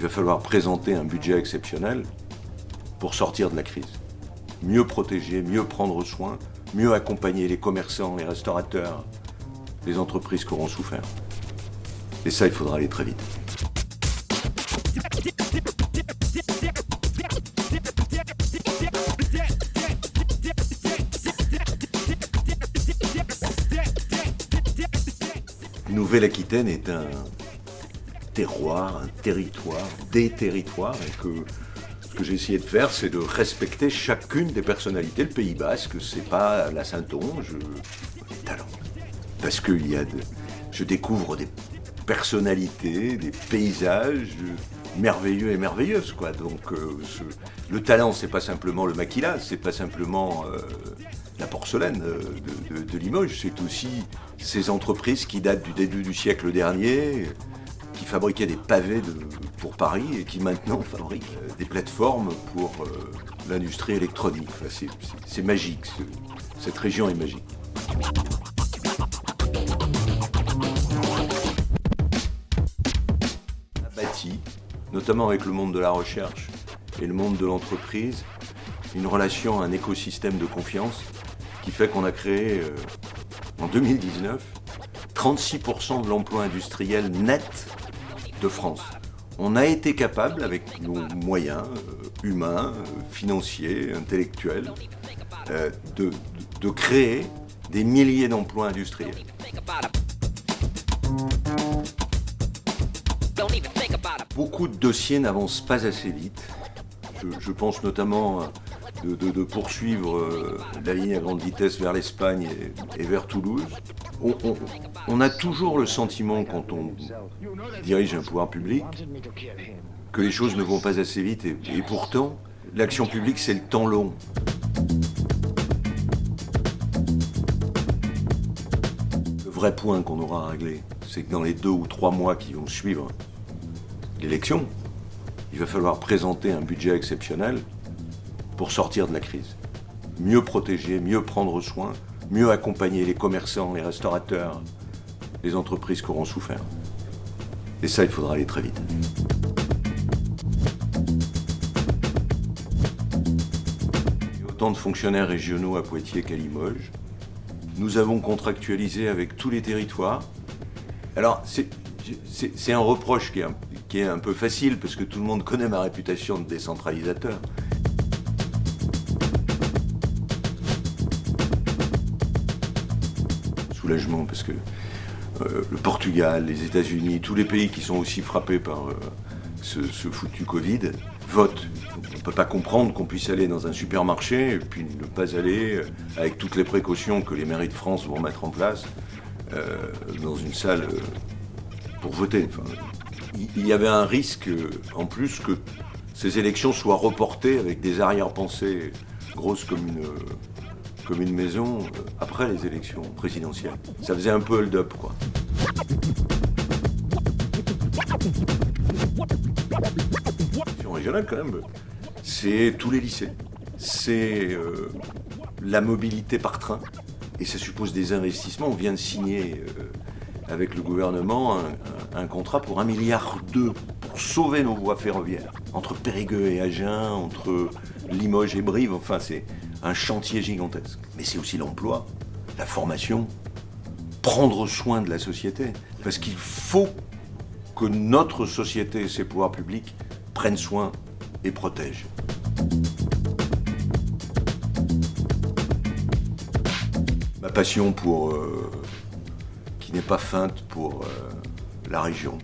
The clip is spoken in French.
va falloir présenter un budget exceptionnel pour sortir de la crise. Mieux protéger, mieux prendre soin, mieux accompagner les commerçants, les restaurateurs, les entreprises qui auront souffert. Et ça, il faudra aller très vite. Nouvelle-Aquitaine est un terroir, un territoire, des territoires, et que ce que j'ai essayé de faire, c'est de respecter chacune des personnalités. Le Pays Basque, c'est pas la Saintonge, les talents. Parce que je découvre des personnalités, des paysages merveilleux et merveilleuses, quoi. Donc, le talent, c'est pas simplement le maquillage, c'est pas simplement la porcelaine de Limoges, c'est aussi ces entreprises qui datent du début du siècle dernier, qui fabriquaient des pavés pour Paris et qui maintenant fabriquent des plateformes pour l'industrie électronique. Enfin, c'est magique, cette région est magique. On a bâti, notamment avec le monde de la recherche et le monde de l'entreprise, une relation, un écosystème de confiance qui fait qu'on a créé en 2019 36% de l'emploi industriel net de France. On a été capable, avec nos moyens humains, financiers, intellectuels, de créer des milliers d'emplois industriels. Beaucoup de dossiers n'avancent pas assez vite. Je pense notamment de poursuivre la ligne à grande vitesse vers l'Espagne et vers Toulouse. On a toujours le sentiment, quand on dirige un pouvoir public, que les choses ne vont pas assez vite. Et pourtant, l'action publique, c'est le temps long. Le vrai point qu'on aura à régler, c'est que dans les 2 ou 3 mois qui vont suivre l'élection, il va falloir présenter un budget exceptionnel pour sortir de la crise. Mieux protéger, mieux prendre soin, mieux accompagner les commerçants, les restaurateurs, les entreprises qui auront souffert. Et ça, il faudra aller très vite. Il y a autant de fonctionnaires régionaux à Poitiers qu'à Limoges. Nous avons contractualisé avec tous les territoires. Alors, c'est un reproche qui est un peu facile, parce que tout le monde connaît ma réputation de décentralisateur. Soulagement, parce que le Portugal, les États-Unis, tous les pays qui sont aussi frappés par ce foutu Covid votent. On ne peut pas comprendre qu'on puisse aller dans un supermarché et puis ne pas aller, avec toutes les précautions que les mairies de France vont mettre en place, dans une salle pour voter. Enfin, il y avait un risque, en plus, que ces élections soient reportées avec des arrière-pensées grosses comme une maison après les élections présidentielles. Ça faisait un peu hold-up, quoi. L'élection régionale, quand même, c'est tous les lycées. C'est la mobilité par train. Et ça suppose des investissements. On vient de signer avec le gouvernement un contrat pour 1,2 milliard pour sauver nos voies ferroviaires. Entre Périgueux et Agen, entre Limoges et Brive, enfin c'est un chantier gigantesque. Mais c'est aussi l'emploi, la formation, prendre soin de la société. Parce qu'il faut que notre société et ses pouvoirs publics prennent soin et protègent. Ma passion qui n'est pas feinte pour la région.